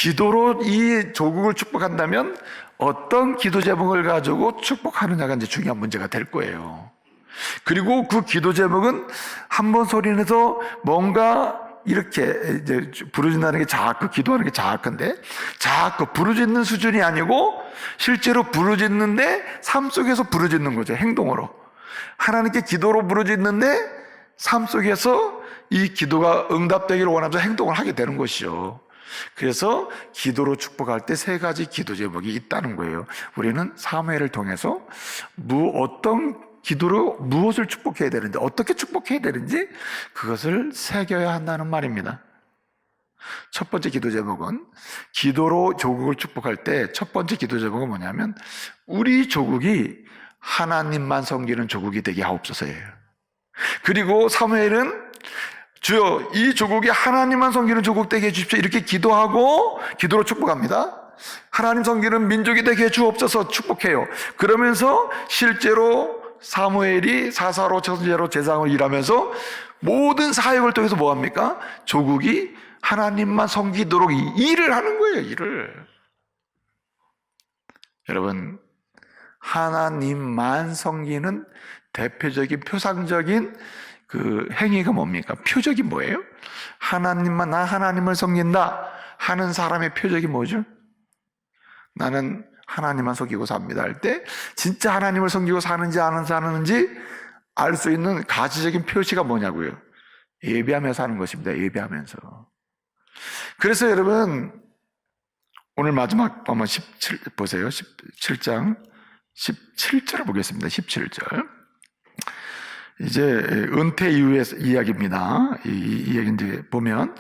기도로 이 조국을 축복한다면 어떤 기도 제목을 가지고 축복하느냐가 이제 중요한 문제가 될 거예요. 그리고 그 기도 제목은 한 번 소리내서 뭔가 이렇게 이제 부르짖는 게 자꾸 기도하는 게 자악한데, 자꾸 부르짖는 수준이 아니고 실제로 부르짖는데 삶 속에서 부르짖는 거죠. 행동으로 하나님께 기도로 부르짖는데 삶 속에서 이 기도가 응답되기를 원하면서 행동을 하게 되는 것이죠. 그래서 기도로 축복할 때 세 가지 기도 제목이 있다는 거예요. 우리는 사무엘을 통해서 어떤 기도로 무엇을 축복해야 되는지, 어떻게 축복해야 되는지 그것을 새겨야 한다는 말입니다. 첫 번째 기도 제목은, 기도로 조국을 축복할 때 첫 번째 기도 제목은 뭐냐면, 우리 조국이 하나님만 섬기는 조국이 되게 하옵소서예요. 그리고 사무엘은 주여 이 조국이 하나님만 섬기는 조국 되게 해주십시오 이렇게 기도하고 기도로 축복합니다. 하나님 섬기는 민족이 되게 해주옵소서 축복해요. 그러면서 실제로 사무엘이 사사로 천재로 제사장으로 일하면서 모든 사역을 통해서 뭐합니까? 조국이 하나님만 섬기도록 일을 하는 거예요. 일을. 여러분, 하나님만 섬기는 대표적인 표상적인 그 행위가 뭡니까? 표적이 뭐예요? 하나님만, 나 하나님을 섬긴다 하는 사람의 표적이 뭐죠? 나는 하나님만 섬기고 삽니다 할 때 진짜 하나님을 섬기고 사는지 안 사는지 알 수 있는 가시적인 표시가 뭐냐고요? 예배하면서 하는 것입니다. 예배하면서. 그래서 여러분, 오늘 마지막 한번 17 보세요. 17장 17절을 보겠습니다. 17절. 이제 은퇴 이후의 이야기입니다. 이 이야기 이제 보면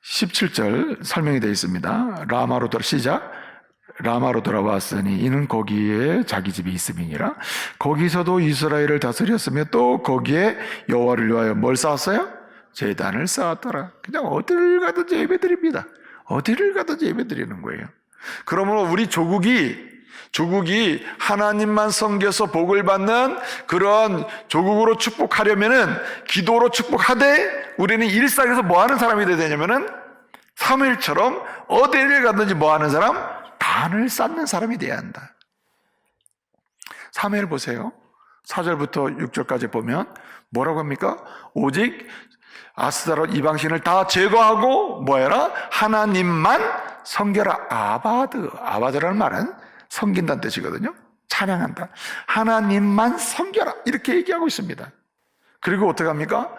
17절 설명이 되어 있습니다. 라마로 돌아왔으니 이는 거기에 자기 집이 있음이니라. 거기서도 이스라엘을 다스렸으며 또 거기에 여호와를 위하여 뭘 쌓았어요? 제단을 쌓았더라. 그냥 어디를 가든지 예배드립니다. 어디를 가든지 예배드리는 거예요. 그러므로 우리 조국이 하나님만 섬겨서 복을 받는 그런 조국으로 축복하려면은 기도로 축복하되, 우리는 일상에서 뭐 하는 사람이 돼야 되냐면은 사무엘처럼 어디를 가든지 뭐 하는 사람? 단을 쌓는 사람이 돼야 한다. 사무엘 보세요. 4절부터 6절까지 보면 뭐라고 합니까? 오직 아스다롯 이방신을 다 제거하고 뭐 해라? 하나님만 섬겨라. 아바드라는 말은 섬긴다는 뜻이거든요. 찬양한다. 하나님만 섬겨라. 이렇게 얘기하고 있습니다. 그리고 어떻게 합니까?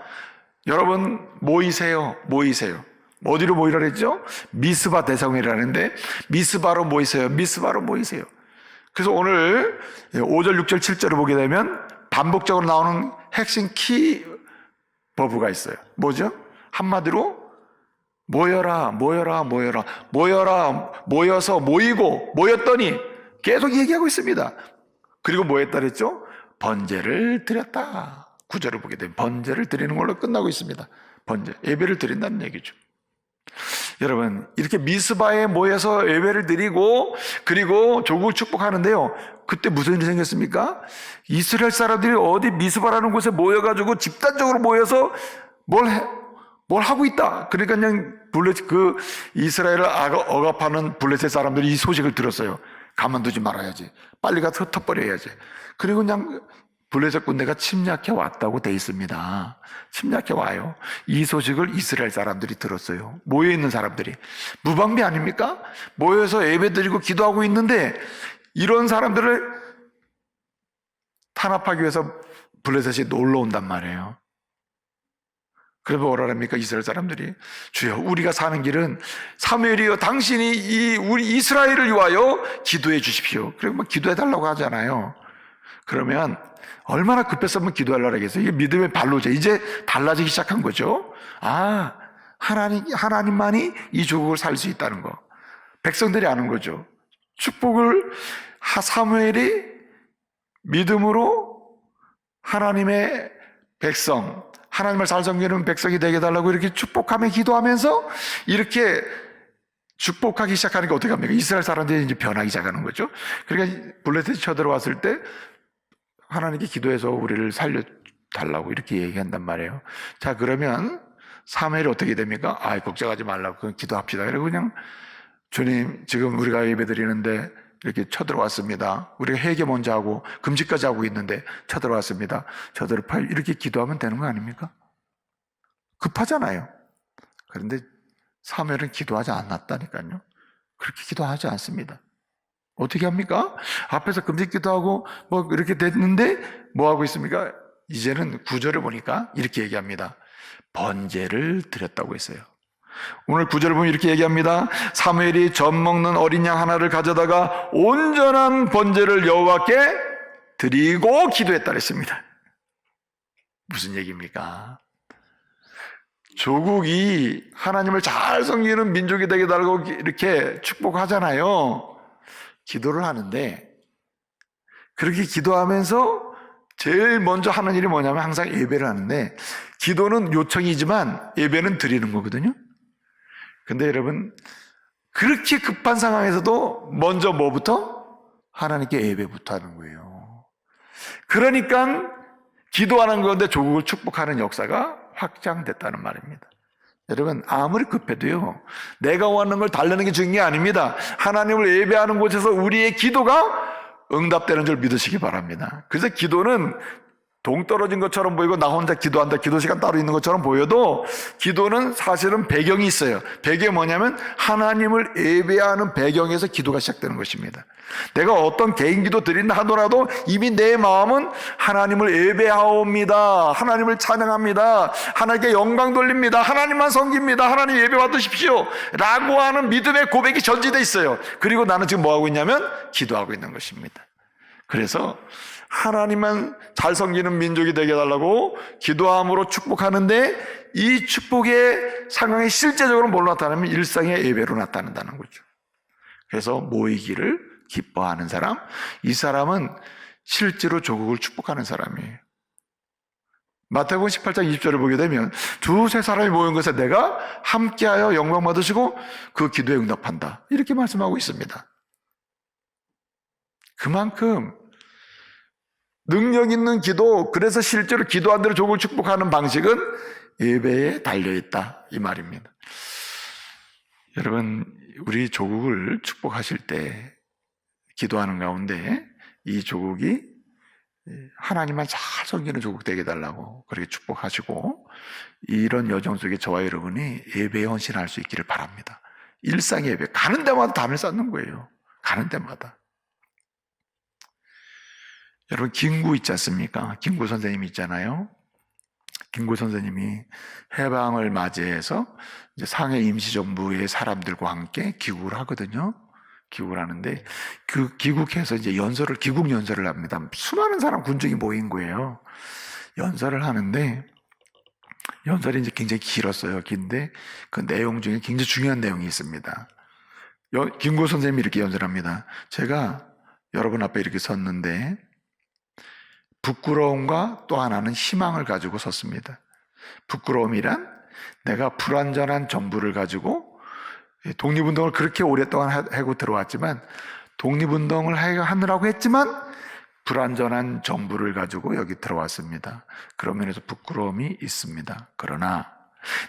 여러분 모이세요. 어디로 모이라 그랬죠? 미스바 대성회라는데 미스바로 모이세요. 그래서 오늘 5절, 6절, 7절을 보게 되면 반복적으로 나오는 핵심 키 버브가 있어요. 뭐죠? 한마디로 모여라, 모여서 모이고 모였더니 계속 얘기하고 있습니다. 그리고 뭐 했다 그랬죠? 번제를 드렸다. 9절을 보게 되면 번제를 드리는 걸로 끝나고 있습니다. 번제, 예배를 드린다는 얘기죠. 여러분, 이렇게 미스바에 모여서 예배를 드리고 그리고 조국을 축복하는데요, 그때 무슨 일이 생겼습니까? 이스라엘 사람들이 어디 미스바라는 곳에 모여가지고 집단적으로 모여서 뭘 하고 있다. 그러니까 그냥 그 이스라엘을 억압하는 블레셋 사람들이 이 소식을 들었어요. 가만두지 말아야지. 빨리 가서 흩어버려야지. 그리고 그냥 블레셋 군대가 침략해 왔다고 돼 있습니다. 침략해 와요. 이 소식을 이스라엘 사람들이 들었어요. 모여있는 사람들이. 무방비 아닙니까? 모여서 예배드리고 기도하고 있는데 이런 사람들을 탄압하기 위해서 블레셋이 놀러 온단 말이에요. 그래서 뭐라 합니까? 이스라엘 사람들이, 주여 우리가 사는 길은 사무엘이여 당신이 우리 이스라엘을 위하여 기도해 주십시오. 그리고 막 기도해 달라고 하잖아요. 그러면 얼마나 급했으면 기도하려고 하겠어요. 이게 믿음의 발로죠. 이제 달라지기 시작한 거죠. 하나님만이 이 조국을 살 수 있다는 거. 백성들이 아는 거죠. 축복을 사무엘이 믿음으로 하나님의 백성, 하나님을 잘 섬기는 백성이 되게 해달라고 이렇게 축복하며 기도하면서 이렇게 축복하기 시작하니까 어떻게 합니까? 이스라엘 사람들이 이제 변하기 시작하는 거죠. 그러니까 블레셋이 쳐들어왔을 때 하나님께 기도해서 우리를 살려달라고 이렇게 얘기한단 말이에요. 자, 그러면 사무엘이 어떻게 됩니까? 걱정하지 말라고 그냥 기도합시다. 그리고 그냥 주님, 지금 우리가 예배 드리는데 이렇게 쳐들어왔습니다. 우리가 회개 먼저 하고 금식까지 하고 있는데 쳐들어왔습니다. 저들을 이렇게 기도하면 되는 거 아닙니까? 급하잖아요. 그런데 사무엘은 기도하지 않았다니까요. 그렇게 기도하지 않습니다. 어떻게 합니까? 앞에서 금식 기도하고 뭐 이렇게 됐는데 뭐 하고 있습니까? 이제는 구절을 보니까 이렇게 얘기합니다. 번제를 드렸다고 했어요. 오늘 구절을 보면 이렇게 얘기합니다. 사무엘이 젖 먹는 어린 양 하나를 가져다가 온전한 번제를 여호와께 드리고 기도했다 그랬습니다. 무슨 얘기입니까? 조국이 하나님을 잘 섬기는 민족이 되게 달라고 이렇게 축복하잖아요. 기도를 하는데 그렇게 기도하면서 제일 먼저 하는 일이 뭐냐면 항상 예배를 하는데, 기도는 요청이지만 예배는 드리는 거거든요. 근데 여러분, 그렇게 급한 상황에서도 먼저 뭐부터? 하나님께 예배부터 하는 거예요. 그러니까 기도하는 건데 조국을 축복하는 역사가 확장됐다는 말입니다. 여러분, 아무리 급해도요, 내가 원하는 걸 달라는 게 중요한 게 아닙니다. 하나님을 예배하는 곳에서 우리의 기도가 응답되는 줄 믿으시기 바랍니다. 그래서 기도는 동떨어진 것처럼 보이고 나 혼자 기도한다, 기도 시간 따로 있는 것처럼 보여도 기도는 사실은 배경이 있어요. 배경이 뭐냐면 하나님을 예배하는 배경에서 기도가 시작되는 것입니다. 내가 어떤 개인 기도 드린다 하더라도 이미 내 마음은 하나님을 예배하옵니다, 하나님을 찬양합니다, 하나님께 영광 돌립니다, 하나님만 섬깁니다, 하나님 예배 받으십시오 라고 하는 믿음의 고백이 전제되어 있어요. 그리고 나는 지금 뭐하고 있냐면 기도하고 있는 것입니다. 그래서 하나님만 잘 섬기는 민족이 되게 해달라고 기도함으로 축복하는데, 이 축복의 상황이 실제적으로 뭘로 나타나면 일상의 예배로 나타난다는 거죠. 그래서 모이기를 기뻐하는 사람, 이 사람은 실제로 조국을 축복하는 사람이에요. 마태복음 18장 20절을 보게 되면 두세 사람이 모인 것에 내가 함께하여 영광 받으시고 그 기도에 응답한다, 이렇게 말씀하고 있습니다. 그만큼 능력 있는 기도, 그래서 실제로 기도한 대로 조국을 축복하는 방식은 예배에 달려있다, 이 말입니다. 여러분, 우리 조국을 축복하실 때 기도하는 가운데 이 조국이 하나님만 잘 섬기는 조국 되게 해달라고 그렇게 축복하시고, 이런 여정 속에 저와 여러분이 예배에 헌신할 수 있기를 바랍니다. 일상 예배, 가는 데마다 담을 쌓는 거예요. 가는 데마다. 여러분, 김구 있지 않습니까? 김구 선생님이 있잖아요. 김구 선생님이 해방을 맞이해서 이제 상해 임시정부의 사람들과 함께 귀국을 하거든요. 귀국을 하는데 그 귀국해서 이제 귀국 연설을 합니다. 수많은 사람, 군중이 모인 거예요. 연설을 하는데 연설이 이제 굉장히 길었어요. 긴데 그 내용 중에 굉장히 중요한 내용이 있습니다. 김구 선생님이 이렇게 연설합니다. 제가 여러분 앞에 이렇게 섰는데 부끄러움과 또 하나는 희망을 가지고 섰습니다. 부끄러움이란 내가 불완전한 정부를 가지고 독립운동을 그렇게 오랫동안 하고 들어왔지만, 독립운동을 하느라고 했지만 불완전한 정부를 가지고 여기 들어왔습니다. 그런 면에서 부끄러움이 있습니다. 그러나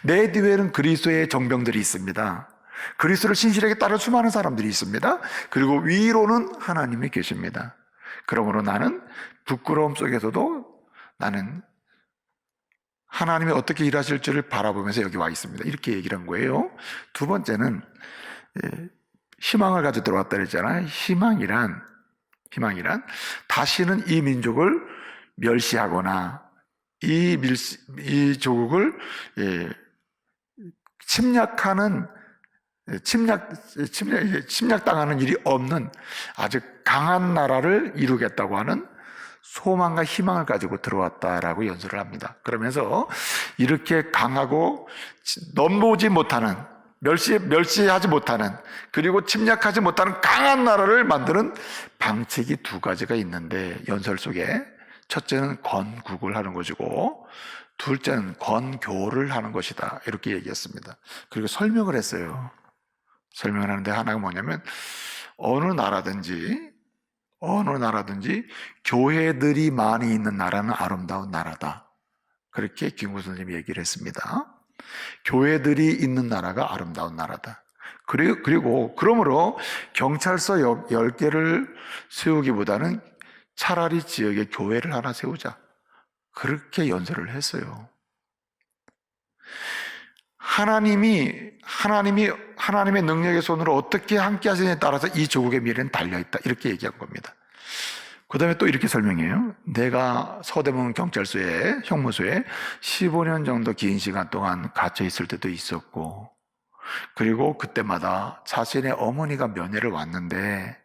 내 뒤에는 그리스도의 정병들이 있습니다. 그리스도를 신실하게 따를 수많은 사람들이 있습니다. 그리고 위로는 하나님이 계십니다. 그러므로 나는 부끄러움 속에서도 나는 하나님이 어떻게 일하실지를 바라보면서 여기 와 있습니다. 이렇게 얘기를 한 거예요. 두 번째는 희망을 가지고 들어왔다 그랬잖아요. 희망이란 다시는 이 민족을 멸시하거나 이 조국을 침략당하는 일이 없는 아주 강한 나라를 이루겠다고 하는 소망과 희망을 가지고 들어왔다라고 연설을 합니다. 그러면서 이렇게 강하고 넘보지 못하는, 멸시하지 못하는, 그리고 침략하지 못하는 강한 나라를 만드는 방책이 두 가지가 있는데, 연설 속에 첫째는 건국을 하는 것이고 둘째는 건교를 하는 것이다, 이렇게 얘기했습니다. 그리고 설명을 했어요. 설명을 하는데 하나가 뭐냐면, 어느 나라든지 교회들이 많이 있는 나라는 아름다운 나라다, 그렇게 김구 선생님이 얘기를 했습니다. 교회들이 있는 나라가 아름다운 나라다. 그러므로 경찰서 10개를 세우기보다는 차라리 지역에 교회를 하나 세우자. 그렇게 연설을 했어요. 하나님의 능력의 손으로 어떻게 함께 하시느냐에 따라서 이 조국의 미래는 달려있다. 이렇게 얘기한 겁니다. 그 다음에 또 이렇게 설명해요. 내가 서대문 경찰서에, 형무소에 15년 정도 긴 시간 동안 갇혀 있을 때도 있었고, 그리고 그때마다 자신의 어머니가 면회를 왔는데,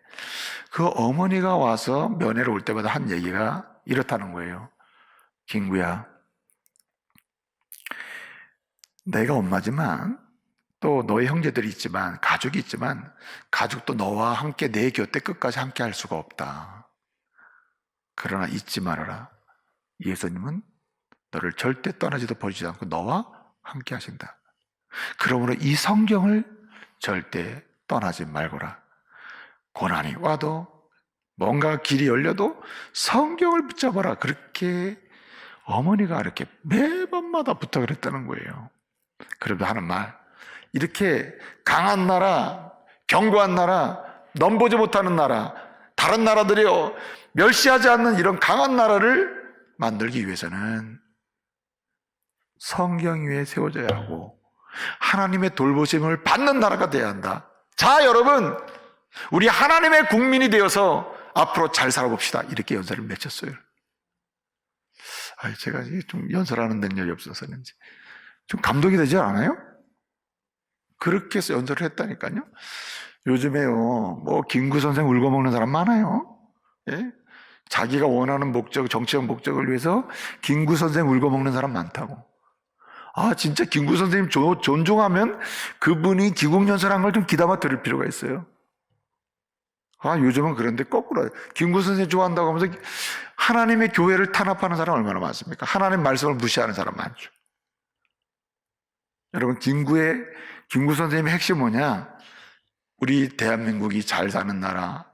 그 어머니가 와서 면회를 올 때마다 한 얘기가 이렇다는 거예요. 김구야, 내가 엄마지만 또 너의 형제들이 있지만, 가족이 있지만, 가족도 너와 함께 내 곁에 끝까지 함께 할 수가 없다. 그러나 잊지 말아라. 예수님은 너를 절대 떠나지도 버리지 않고 너와 함께 하신다. 그러므로 이 성경을 절대 떠나지 말거라. 고난이 와도 뭔가 길이 열려도 성경을 붙잡아라. 그렇게 어머니가 이렇게 매번마다 부탁을 했다는 거예요. 그래도 하는 말, 이렇게 강한 나라, 견고한 나라, 넘보지 못하는 나라, 다른 나라들이 멸시하지 않는 이런 강한 나라를 만들기 위해서는 성경 위에 세워져야 하고 하나님의 돌보심을 받는 나라가 돼야 한다. 자, 여러분, 우리 하나님의 국민이 되어서 앞으로 잘 살아봅시다. 이렇게 연설을 맺혔어요. 제가 좀 연설하는 능력이 없어서는지 좀 감동이 되지 않아요? 그렇게 해서 연설을 했다니까요. 요즘에요, 김구 선생 울고 먹는 사람 많아요. 예? 자기가 원하는 목적, 정치적 목적을 위해서 김구 선생 울고 먹는 사람 많다고. 진짜 김구 선생님 존중하면 그분이 기국연설한 걸 좀 귀담아 들을 필요가 있어요. 요즘은 그런데 거꾸로 김구 선생 좋아한다고 하면서 하나님의 교회를 탄압하는 사람 얼마나 많습니까? 하나님 말씀을 무시하는 사람 많죠. 여러분, 김구 선생님의 핵심 뭐냐? 우리 대한민국이 잘 사는 나라,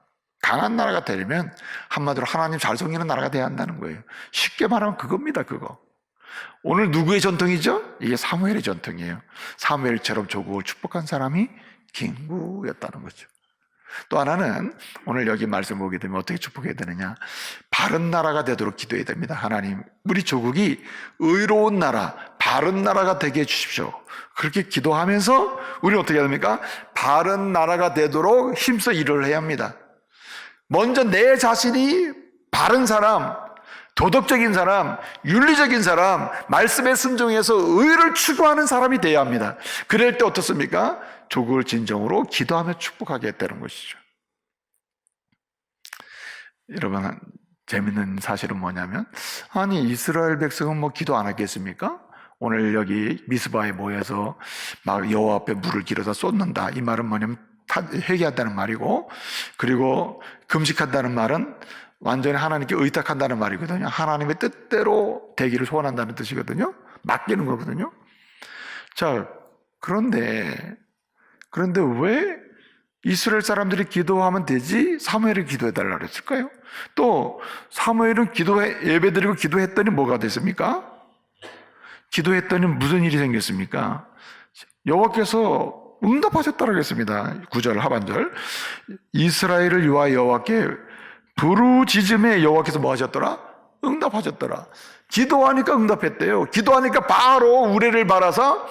강한 나라가 되려면 한마디로 하나님 잘 섬기는 나라가 돼야 한다는 거예요. 쉽게 말하면 그겁니다, 그거. 오늘 누구의 전통이죠? 이게 사무엘의 전통이에요. 사무엘처럼 조국을 축복한 사람이 김구였다는 거죠. 또 하나는 오늘 여기 말씀 보게 되면 어떻게 축복해야 되느냐? 바른 나라가 되도록 기도해야 됩니다. 하나님, 우리 조국이 의로운 나라, 바른 나라가 되게 해주십시오. 그렇게 기도하면서 우리는 어떻게 해야 됩니까? 바른 나라가 되도록 힘써 일을 해야 합니다. 먼저 내 자신이 바른 사람, 도덕적인 사람, 윤리적인 사람, 말씀에 순종해서 의를 추구하는 사람이 돼야 합니다. 그럴 때 어떻습니까? 조국을 진정으로 기도하며 축복하게 되는 것이죠. 여러분, 재밌는 사실은 뭐냐면, 이스라엘 백성은 기도 안 하겠습니까? 오늘 여기 미스바에 모여서 막 여호와 앞에 물을 길어서 쏟는다. 이 말은 뭐냐면 회개한다는 말이고, 그리고 금식한다는 말은 완전히 하나님께 의탁한다는 말이거든요. 하나님의 뜻대로 되기를 소원한다는 뜻이거든요. 맡기는 거거든요. 자, 그런데 왜 이스라엘 사람들이 기도하면 되지 사무엘이 기도해달라고 그랬을까요? 또 사무엘은 예배드리고 기도했더니 뭐가 됐습니까? 기도했더니 무슨 일이 생겼습니까? 여호와께서 응답하셨다고 했습니다. 9절 하반절, 이스라엘을 위하여 여호와께 부르짖음에 여호와께서 뭐 하셨더라? 응답하셨더라. 기도하니까 응답했대요. 기도하니까 바로 우레를 말아서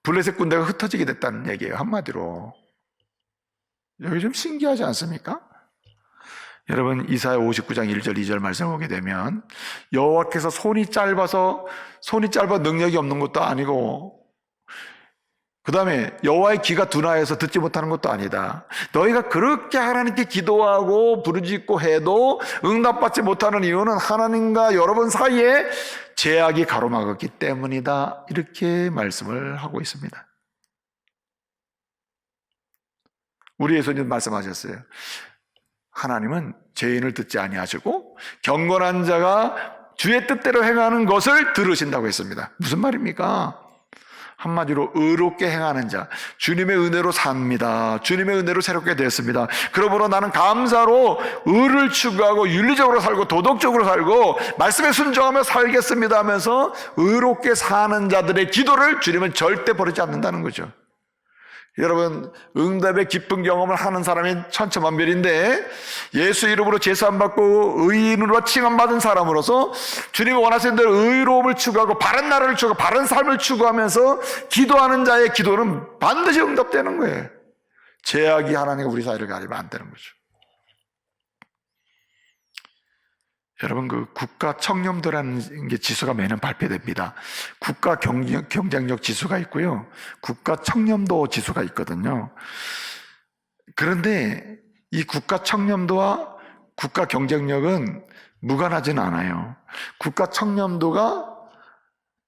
블레셋 군대가 흩어지게 됐다는 얘기예요. 한마디로. 여기 좀 신기하지 않습니까? 여러분, 이사야 59장 1절 2절 말씀 보게 되면 여호와께서 손이 짧아 능력이 없는 것도 아니고, 그 다음에 여호와의 귀가 둔하여서 듣지 못하는 것도 아니다. 너희가 그렇게 하나님께 기도하고 부르짖고 해도 응답받지 못하는 이유는 하나님과 여러분 사이에 죄악이 가로막았기 때문이다. 이렇게 말씀을 하고 있습니다. 우리 예수님 말씀하셨어요. 하나님은 죄인을 듣지 아니하시고 경건한 자가 주의 뜻대로 행하는 것을 들으신다고 했습니다. 무슨 말입니까? 한마디로 의롭게 행하는 자, 주님의 은혜로 삽니다. 주님의 은혜로 새롭게 됐습니다. 그러므로 나는 감사로 의를 추구하고 윤리적으로 살고 도덕적으로 살고 말씀에 순종하며 살겠습니다 하면서 의롭게 사는 자들의 기도를 주님은 절대 버리지 않는다는 거죠. 여러분, 응답의 기쁜 경험을 하는 사람이 천차만별인데 예수 이름으로 제사함 받고 의인으로 칭함받은 사람으로서 주님이 원하시는 대로 의로움을 추구하고 바른 나라를 추구하고 바른 삶을 추구하면서 기도하는 자의 기도는 반드시 응답되는 거예요. 죄악이 하나님과 우리 사이를 가리면 안 되는 거죠. 여러분, 그 국가 청렴도라는 게 지수가 매년 발표됩니다. 국가 경쟁력 지수가 있고요, 국가 청렴도 지수가 있거든요. 그런데 이 국가 청렴도와 국가 경쟁력은 무관하지는 않아요. 국가 청렴도가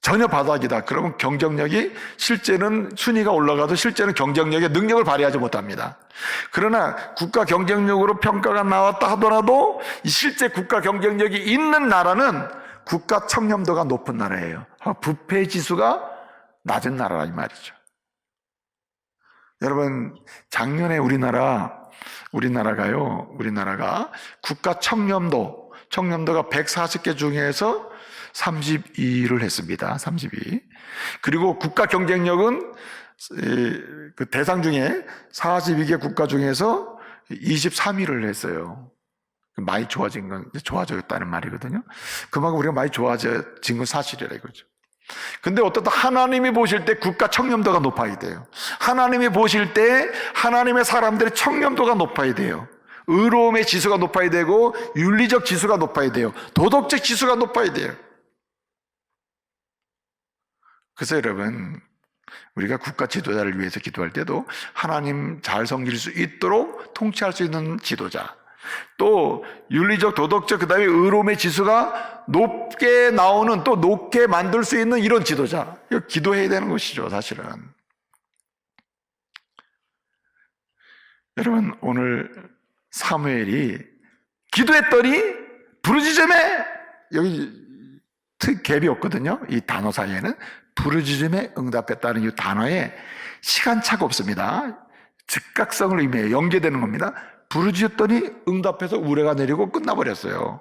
전혀 바닥이다. 그러면 경쟁력이 실제는 순위가 올라가도 실제는 경쟁력의 능력을 발휘하지 못합니다. 그러나 국가 경쟁력으로 평가가 나왔다 하더라도 실제 국가 경쟁력이 있는 나라는 국가 청렴도가 높은 나라예요. 부패 지수가 낮은 나라라 이 말이죠. 여러분, 작년에 우리나라가 국가 청렴도가 140개 중에서 32위를 했습니다. 32위. 그리고 국가 경쟁력은 그 대상 중에 42개 국가 중에서 23위를 했어요. 많이 좋아졌다는 말이거든요. 그만큼 우리가 많이 좋아진 건 사실이라 이거죠. 근데 어떻든 하나님이 보실 때 국가 청렴도가 높아야 돼요. 하나님이 보실 때 하나님의 사람들의 청렴도가 높아야 돼요. 의로움의 지수가 높아야 되고 윤리적 지수가 높아야 돼요. 도덕적 지수가 높아야 돼요. 그래서 여러분, 우리가 국가 지도자를 위해서 기도할 때도 하나님 잘 섬길 수 있도록 통치할 수 있는 지도자, 또 윤리적, 도덕적, 그 다음에 의로움의 지수가 높게 나오는, 또 높게 만들 수 있는 이런 지도자, 이거 기도해야 되는 것이죠, 사실은. 여러분, 오늘 사무엘이 기도했더니 부르짖음에, 여기 갭이 없거든요, 이 단어 사이에는. 부르짖음에 응답했다는 이 단어에 시간차가 없습니다. 즉각성을 의미해요. 연계되는 겁니다. 부르짖었더니 응답해서 우레가 내리고 끝나버렸어요.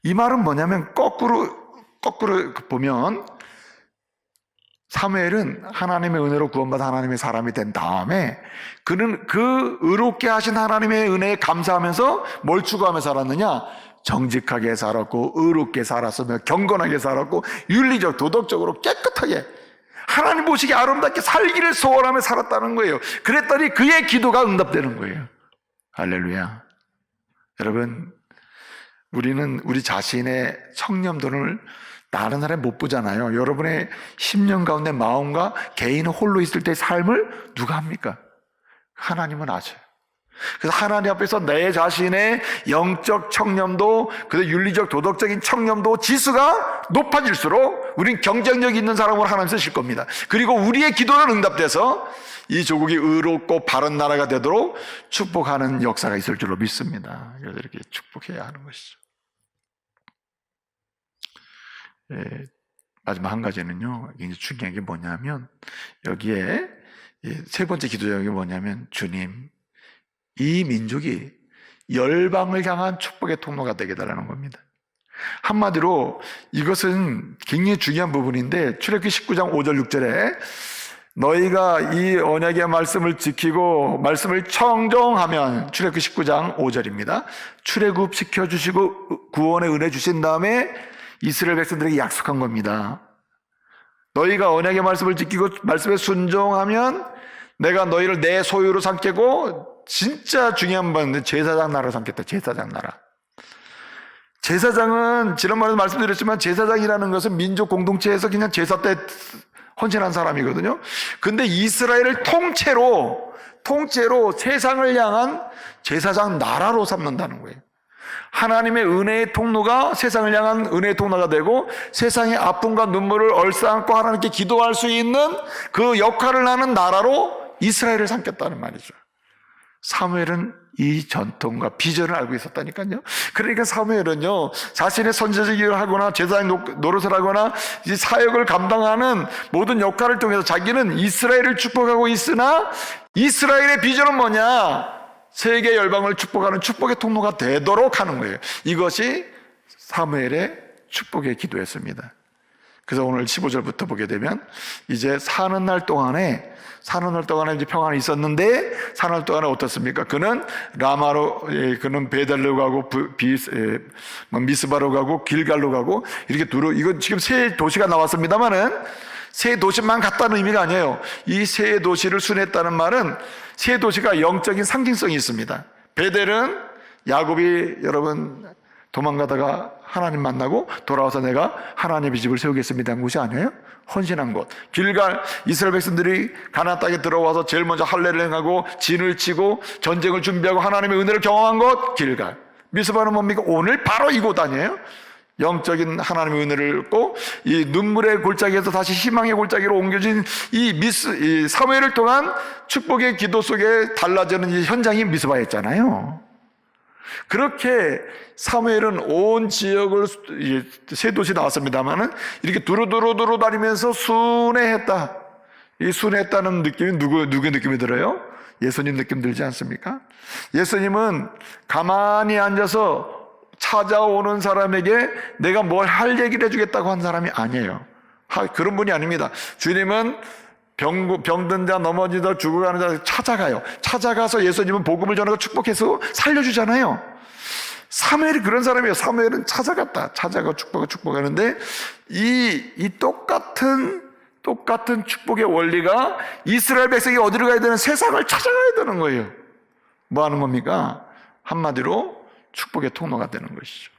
이 말은 뭐냐면 거꾸로 보면 사무엘은 하나님의 은혜로 구원받은 하나님의 사람이 된 다음에 그는 그 의롭게 하신 하나님의 은혜에 감사하면서 뭘 추구하며 살았느냐? 정직하게 살았고 의롭게 살았으며 경건하게 살았고 윤리적, 도덕적으로 깨끗하게 하나님 보시기에 아름답게 살기를 소원하며 살았다는 거예요. 그랬더니 그의 기도가 응답되는 거예요. 할렐루야. 여러분, 우리는 우리 자신의 청렴도를 다른 사람이 못 보잖아요. 여러분의 10년 가운데 마음과 개인은 홀로 있을 때의 삶을 누가 합니까? 하나님은 아셔요. 그래서 하나님 앞에서 내 자신의 영적 청렴도, 그리고 윤리적, 도덕적인 청렴도 지수가 높아질수록 우린 경쟁력 있는 사람으로 하나님 쓰실 겁니다. 그리고 우리의 기도는 응답돼서 이 조국이 의롭고 바른 나라가 되도록 축복하는 역사가 있을 줄로 믿습니다. 그래서 이렇게 축복해야 하는 것이죠. 마지막 한 가지는요, 굉장히 중요한 게 뭐냐면, 여기에 세 번째 기도 제목이 뭐냐면, 주님, 이 민족이 열방을 향한 축복의 통로가 되게 달라는 겁니다. 한마디로 이것은 굉장히 중요한 부분인데, 출애굽기 19장 5절 6절에 너희가 이 언약의 말씀을 지키고 말씀을 청종하면, 출애굽기 19장 5절입니다. 출애굽시켜주시고 구원의 은혜 주신 다음에 이스라엘 백성들에게 약속한 겁니다. 너희가 언약의 말씀을 지키고 말씀에 순종하면 내가 너희를 내 소유로 삼겠고, 진짜 중요한 번인데 제사장 나라로 삼겠다. 제사장 나라. 제사장은 지난번에도 말씀드렸지만 제사장이라는 것은 민족 공동체에서 그냥 제사 때 헌신한 사람이거든요. 근데 이스라엘을 통째로 세상을 향한 제사장 나라로 삼는다는 거예요. 하나님의 은혜의 통로가 세상을 향한 은혜의 통로가 되고 세상의 아픔과 눈물을 얼싸안고 하나님께 기도할 수 있는 그 역할을 하는 나라로 이스라엘을 삼겠다는 말이죠. 사무엘은 이 전통과 비전을 알고 있었다니까요. 그러니까 사무엘은요, 자신의 선지자적 일을 하거나 제사장 노릇을 하거나 이 사역을 감당하는 모든 역할을 통해서 자기는 이스라엘을 축복하고 있으나 이스라엘의 비전은 뭐냐? 세계 열방을 축복하는 축복의 통로가 되도록 하는 거예요. 이것이 사무엘의 축복의 기도였습니다. 그래서 오늘 15절부터 보게 되면 이제 사는 날 동안에 이제 평안이 있었는데 사는 날 동안에 어떻습니까? 그는 라마로, 그는 베델로 가고 미스바로 가고 길갈로 가고 이렇게 이건 지금 세 도시가 나왔습니다만은 세 도시만 갔다는 의미가 아니에요. 이 세 도시를 순회했다는 말은 세 도시가 영적인 상징성이 있습니다. 베델은 야곱이 여러분 도망가다가 하나님 만나고 돌아와서 내가 하나님의 집을 세우겠습니다 한 곳이 아니에요? 헌신한 곳. 길갈, 이스라엘 백성들이 가나안 땅에 들어와서 제일 먼저 할례를 행하고 진을 치고 전쟁을 준비하고 하나님의 은혜를 경험한 곳 길갈. 미스바는 뭡니까? 오늘 바로 이곳 아니에요? 영적인 하나님의 은혜를 얻고 이 눈물의 골짜기에서 다시 희망의 골짜기로 옮겨진 이 사무엘을 통한 축복의 기도 속에 달라지는 이 현장이 미스바였잖아요. 그렇게 사무엘은 온 지역을 세 도시 나왔습니다만은 이렇게 두루두루 다니면서 순회했다. 이 순회했다는 느낌이 누구의 느낌이 들어요? 예수님 느낌 들지 않습니까? 예수님은 가만히 앉아서 찾아오는 사람에게 내가 뭘 할 얘기를 해주겠다고 한 사람이 아니에요. 그런 분이 아닙니다. 주님은 병든 자, 넘어진 자, 죽어가는 자 찾아가요. 찾아가서 예수님은 복음을 전하고 축복해서 살려주잖아요. 사무엘이 그런 사람이에요. 사무엘은 찾아가고 축복하는데 이 똑같은 축복의 원리가 이스라엘 백성이 어디로 가야 되는 세상을 찾아가야 되는 거예요. 뭐 하는 겁니까? 한마디로 축복의 통로가 되는 것이죠.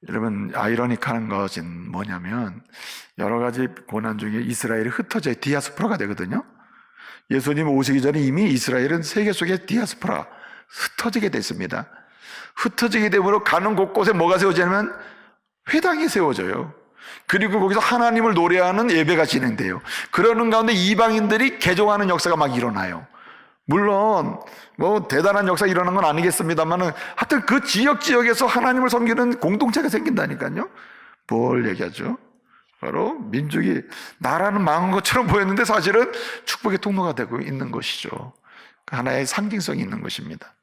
여러분, 아이러니한 것은 뭐냐면 여러 가지 고난 중에 이스라엘이 흩어져 디아스포라가 되거든요. 예수님 오시기 전에 이미 이스라엘은 세계 속에 디아스포라 흩어지게 됐습니다. 흩어지게 되므로 가는 곳곳에 뭐가 세워지냐면 회당이 세워져요. 그리고 거기서 하나님을 노래하는 예배가 진행돼요. 그러는 가운데 이방인들이 개종하는 역사가 막 일어나요. 물론 뭐 대단한 역사가 일어난 건 아니겠습니다만은 하여튼 그 지역에서 하나님을 섬기는 공동체가 생긴다니까요. 뭘 얘기하죠? 바로 민족이 나라는 망한 것처럼 보였는데 사실은 축복의 통로가 되고 있는 것이죠. 하나의 상징성이 있는 것입니다.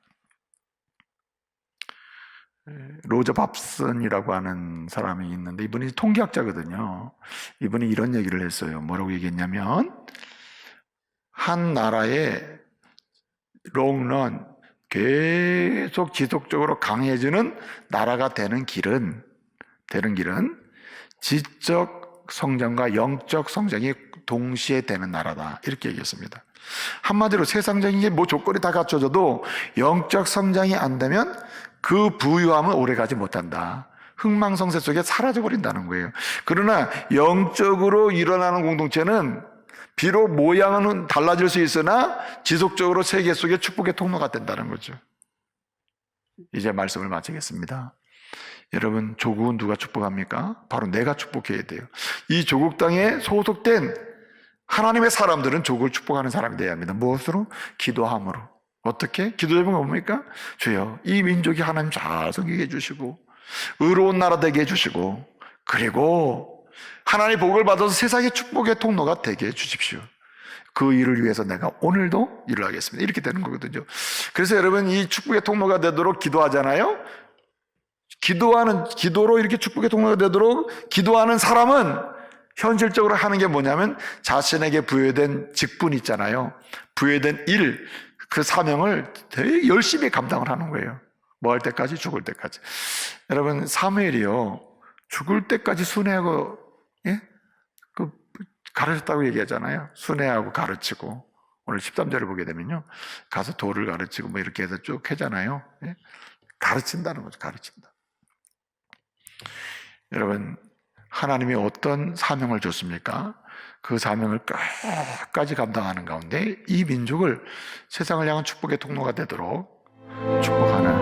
로저 밥슨이라고 하는 사람이 있는데 이분이 통계학자거든요. 이분이 이런 얘기를 했어요. 뭐라고 얘기했냐면 한 나라의 롱런 계속 지속적으로 강해지는 나라가 되는 길은 지적 성장과 영적 성장이 동시에 되는 나라다. 이렇게 얘기했습니다. 한마디로 세상적인 게 뭐 조건이 다 갖춰져도 영적 성장이 안 되면 그 부유함은 오래가지 못한다. 흥망성쇠 속에 사라져버린다는 거예요. 그러나 영적으로 일어나는 공동체는 비록 모양은 달라질 수 있으나 지속적으로 세계 속에 축복의 통로가 된다는 거죠. 이제 말씀을 마치겠습니다. 여러분, 조국은 누가 축복합니까? 바로 내가 축복해야 돼요. 이 조국 땅에 소속된 하나님의 사람들은 조국을 축복하는 사람이 되어야 합니다. 무엇으로? 기도함으로. 어떻게? 기도 제목은 뭡니까? 주여, 이 민족이 하나님 잘 섬기게 해주시고 의로운 나라 되게 해주시고 그리고 하나님의 복을 받아서 세상의 축복의 통로가 되게 해주십시오. 그 일을 위해서 내가 오늘도 일을 하겠습니다. 이렇게 되는 거거든요. 그래서 여러분, 이 축복의 통로가 되도록 기도하잖아요. 기도로 이렇게 축복의 통로가 되도록 기도하는 사람은 현실적으로 하는 게 뭐냐면 자신에게 부여된 직분 있잖아요. 부여된 일, 그 사명을 되게 열심히 감당을 하는 거예요. 뭐 할 때까지? 죽을 때까지. 여러분, 사무엘이요, 죽을 때까지 순회하고 가르쳤다고 얘기하잖아요. 순회하고 가르치고. 오늘 13절을 보게 되면요, 가서 도를 가르치고 뭐 이렇게 해서 쭉 하잖아요. 가르친다는 거죠. 가르친다. 여러분, 하나님이 어떤 사명을 줬습니까? 그 사명을 끝까지 감당하는 가운데 이 민족을 세상을 향한 축복의 통로가 되도록 축복하는